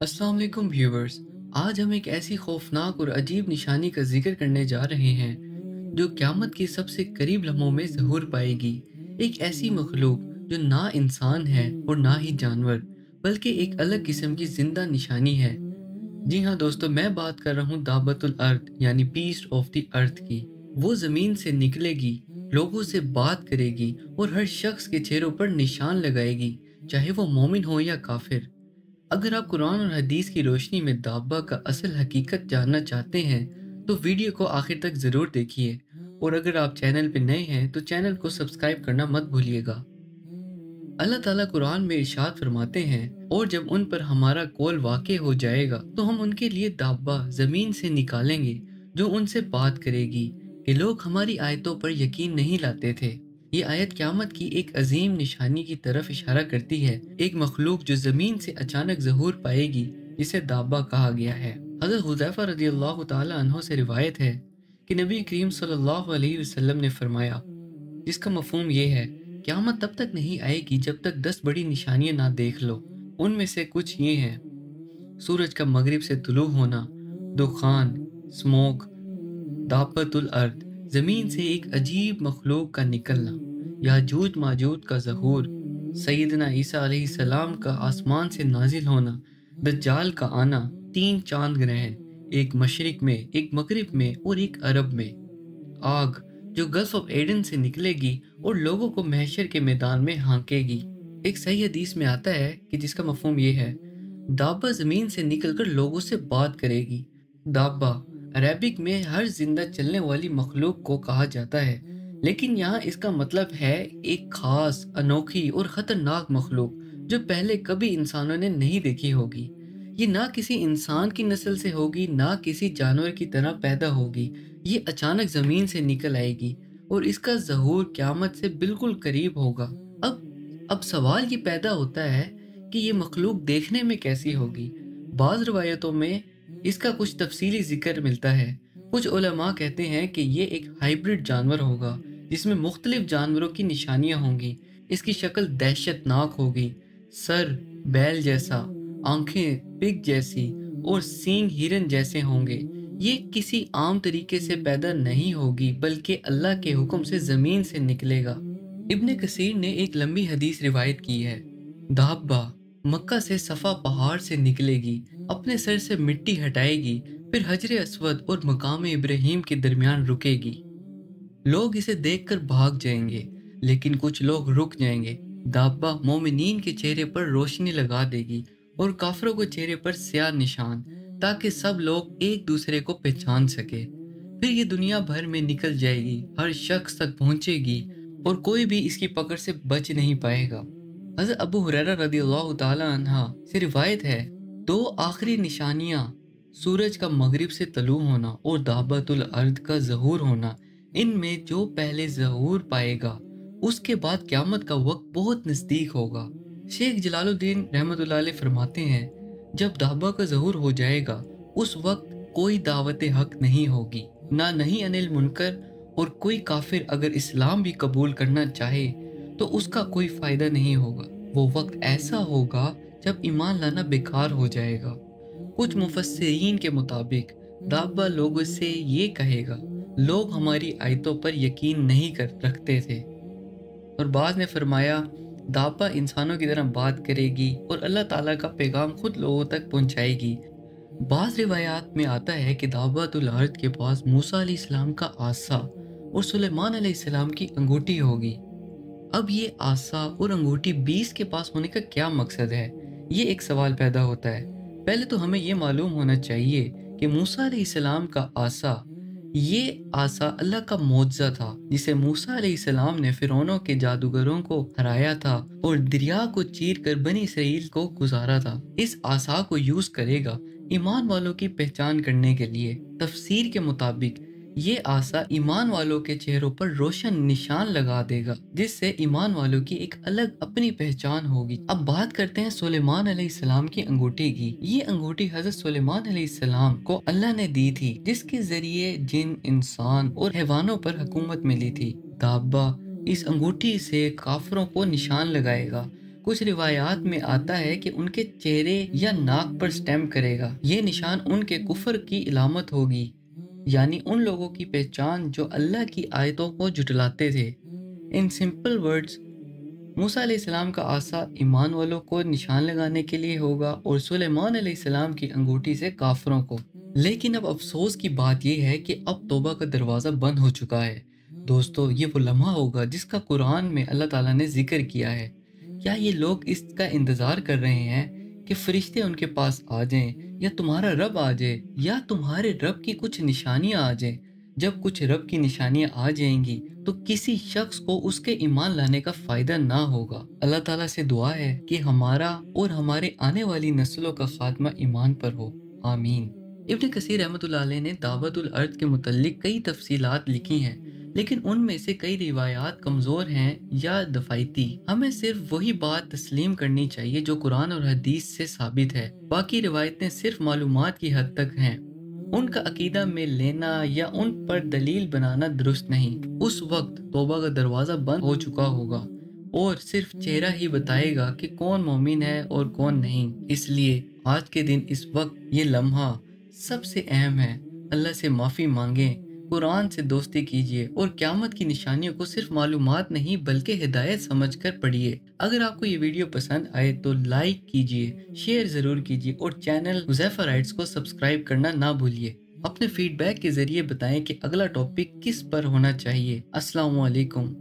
अस्सलाम वालेकुम व्यूवर्स। आज हम एक ऐसी खौफनाक और अजीब निशानी का जिक्र करने जा रहे हैं जो क़यामत के सबसे करीब लम्हों में ज़हूर पाएगी। एक ऐसी मखलूक जो ना इंसान है और ना ही जानवर, बल्कि एक अलग किस्म की जिंदा निशानी है। जी हाँ दोस्तों, मैं बात कर रहा हूँ दाबतुल अर्थ यानी बीस्ट ऑफ द अर्थ की। वो ज़मीन से निकलेगी, लोगों से बात करेगी और हर शख्स के चेहरों पर निशान लगाएगी, चाहे वो मोमिन हो या काफिर। अगर आप कुरान और हदीस की रोशनी में दाब्बा का असल हकीकत जानना चाहते हैं तो वीडियो को आखिर तक ज़रूर देखिए। और अगर आप चैनल पर नए हैं तो चैनल को सब्सक्राइब करना मत भूलिएगा। अल्लाह ताला कुरान में इरशाद फरमाते हैं, और जब उन पर हमारा कौल वाक़े हो जाएगा तो हम उनके लिए दाब्बा ज़मीन से निकालेंगे जो उनसे बात करेगी कि लोग हमारी आयतों पर यकीन नहीं लाते थे। ये आयत क़यामत की एक अजीम निशानी की तरफ इशारा करती है, एक मखलूक जो ज़मीन से अचानक ज़हूर पाएगी, जिसे दाब्बा कहा गया है। हज़रत हुज़ैफ़ा रज़ियल्लाहु ताला अन्हो से रिवायत है कि नबी करीम सल्लल्लाहु अलैहि वसल्लम ने फरमाया, जिसका मफ़हूम ये है, क़यामत तब तक नहीं आएगी जब तक 10 बड़ी निशानियां ना देख लो। उनमें से कुछ ये हैं: सूरज का मगरिब से तुलू होना, दुखान, स्मोक, दाबतुल अर्द, ज़मीन से एक अजीब मखलूक का निकलना, याजूज माजूज का ज़हूर, सैयदना ईसा अलैहिस्सलाम का आसमान से नाजिल होना, दज्जाल का आना, 3 चांद ग्रहण, एक मशरिक में, एक मगरिब में और एक अरब में, आग जो गल्फ ऑफ एडन से निकलेगी और लोगों को महशर के मैदान में हाँकेगी। एक सही हदीस में आता है कि जिसका मफहूम ये है, दाब्बा ज़मीन से निकलकर लोगों से बात करेगी। दाब्बा अरबिक में हर जिंदा चलने वाली मखलूक को कहा जाता है, लेकिन यहाँ इसका मतलब है एक खास, अनोखी और ख़तरनाक मखलूक जो पहले कभी इंसानों ने नहीं देखी होगी। ये ना किसी इंसान की नस्ल से होगी, ना किसी जानवर की तरह पैदा होगी। ये अचानक ज़मीन से निकल आएगी और इसका ज़हूर क़यामत से बिल्कुल करीब होगा। अब सवाल ये पैदा होता है कि ये मखलूक देखने में कैसी होगी। बाज़ रिवायतों में इसका कुछ तफसीली ज़िक्र मिलता है। कुछ उलमा कहते हैं कि ये एक हाइब्रिड जानवर होगा जिसमें मुख्तलिफ जानवरों की निशानियां होंगी। इसकी शक्ल दहशतनाक होगी, सर बैल जैसा, आंखें पिग जैसी और सींग हिरन जैसे होंगे। ये किसी आम तरीके से पैदा नहीं होगी, बल्कि अल्लाह के हुक्म से ज़मीन से निकलेगा। इब्ने कसीर ने एक लंबी हदीस रिवायत की है, दाब्बा मक्का से सफ़ा पहाड़ से निकलेगी, अपने सर से मिट्टी हटाएगी, फिर हजर अस्वद और मकाम इब्राहीम के दरमियान रुकेगी। लोग इसे देखकर भाग जाएंगे, लेकिन कुछ लोग रुक जाएंगे। दाब्बा मोमिनीन के चेहरे पर रोशनी लगा देगी और काफिरों के चेहरे पर स्याह निशान, ताकि सब लोग एक दूसरे को पहचान सके। फिर ये दुनिया भर में निकल जाएगी, हर शख्स तक पहुंचेगी और कोई भी इसकी पकड़ से बच नहीं पाएगा। हज़रत अबू हुरैरा रज़ियल्लाहु ताला अन्हा से रिवायत है, दो आखिरी निशानियां, सूरज का मगरिब से तलू होना और दाबतुल अर्द का ज़हूर होना, इनमें जो पहले ज़हूर पाएगा उसके बाद क़यामत का वक्त बहुत नज़दीक होगा। शेख जलालुद्दीन रहमतुल्लाह अलैह फरमाते हैं, जब दाबा का ज़हूर हो जाएगा उस वक्त कोई दावत हक नहीं होगी, ना नहीं अनिल मुनकर, और कोई काफिर अगर इस्लाम भी कबूल करना चाहे तो उसका कोई फ़ायदा नहीं होगा। वो वक्त ऐसा होगा जब ईमान लाना बेकार हो जाएगा। कुछ मुफस्सिरीन के मुताबिक दाब्बा लोगों से ये कहेगा, लोग हमारी आयतों पर यकीन नहीं कर रखते थे। और बाद ने फरमाया, दाब्बा इंसानों की तरह बात करेगी और अल्लाह ताला का पैगाम खुद लोगों तक पहुंचाएगी। बाज़ रिवायात में आता है कि दाबतुल अर्द के पास मूसा अलैहिस्सलाम का आसा और सुलेमान अलैहिस्सलाम की अंगूठी होगी। अब ये आसा और अंगूठी 20 के पास होने का क्या मकसद है? ये एक सवाल पैदा होता है। पहले तो हमें ये मालूम होना चाहिए कि मूसा अलैहिस्सलाम का आसा, ये आसा अल्लाह का मोअज़्ज़ा था, जिसे मूसा अलैहिस्सलाम ने फिरौनों के जादूगरों को हराया था और दरिया को चीर कर बनी इसराइल को गुजारा था। इस आसा को यूज करेगा ईमान वालों की पहचान करने के लिए। तफसीर के मुताबिक ये आसा ईमान वालों के चेहरों पर रोशन निशान लगा देगा, जिससे ईमान वालों की एक अलग अपनी पहचान होगी। अब बात करते हैं सुलेमान अलैहिस्सलाम की अंगूठी की। ये अंगूठी हजरत सुलेमान अलैहिस्सलाम को अल्लाह ने दी थी, जिसके जरिए जिन, इंसान और हैवानों पर हुकूमत मिली थी। दाब्बा इस अंगूठी से काफिरों को निशान लगाएगा। कुछ रिवायात में आता है कि उनके चेहरे या नाक पर स्टैम्प करेगा। ये निशान उनके कुफर की इलामत होगी, यानी उन लोगों की पहचान जो अल्लाह की आयतों को झुठलाते थे। इन सिंपल वर्ड्स, मूसा अलैहिस्सलाम का आसा ईमान वालों को निशान लगाने के लिए होगा और सुलेमान अलैहिस्सलाम की अंगूठी से काफरों को। लेकिन अब अफसोस की बात यह है कि अब तौबा का दरवाज़ा बंद हो चुका है। दोस्तों, ये वो लम्हा होगा जिसका कुरान में अल्लाह ताला ने जिक्र किया है। क्या ये लोग इसका इंतज़ार कर रहे हैं कि फरिश्ते उनके पास आ जाएं, या तुम्हारा रब आ जाए, या तुम्हारे रब की कुछ निशानियां आ जाएं? जब कुछ रब की निशानियां आ जाएंगी तो किसी शख्स को उसके ईमान लाने का फ़ायदा ना होगा। अल्लाह ताला से दुआ है कि हमारा और हमारे आने वाली नस्लों का खात्मा ईमान पर हो। आमीन। इब्न कसीर रहमतुल्लाह अलैह ने दावतुल अर्द के मुतल्लिक कई तफसीलात लिखी हैं, लेकिन उनमें से कई रिवायात कमज़ोर हैं या दफ़ाइती। हमें सिर्फ वही बात तस्लीम करनी चाहिए जो कुरान और हदीस से साबित है। बाकी रिवायतें सिर्फ मालूमात की हद तक हैं। उनका अकीदा में लेना या उन पर दलील बनाना दुरुस्त नहीं। उस वक्त तौबा का दरवाज़ा बंद हो चुका होगा और सिर्फ चेहरा ही बताएगा कि कौन मोमिन है और कौन नहीं। इसलिए आज के दिन, इस वक्त, ये लम्हा सबसे अहम है। अल्लाह से माफ़ी मांगें, कुरान से दोस्ती कीजिए और क़यामत की निशानियों को सिर्फ मालूमात नहीं बल्कि हिदायत समझकर पढ़िए। अगर आपको ये वीडियो पसंद आए तो लाइक कीजिए, शेयर ज़रूर कीजिए और चैनल हुज़ैफा राइट्स को सब्सक्राइब करना ना भूलिए। अपने फीडबैक के ज़रिए बताएं कि अगला टॉपिक किस पर होना चाहिए। अस्सलामु अलैकुम।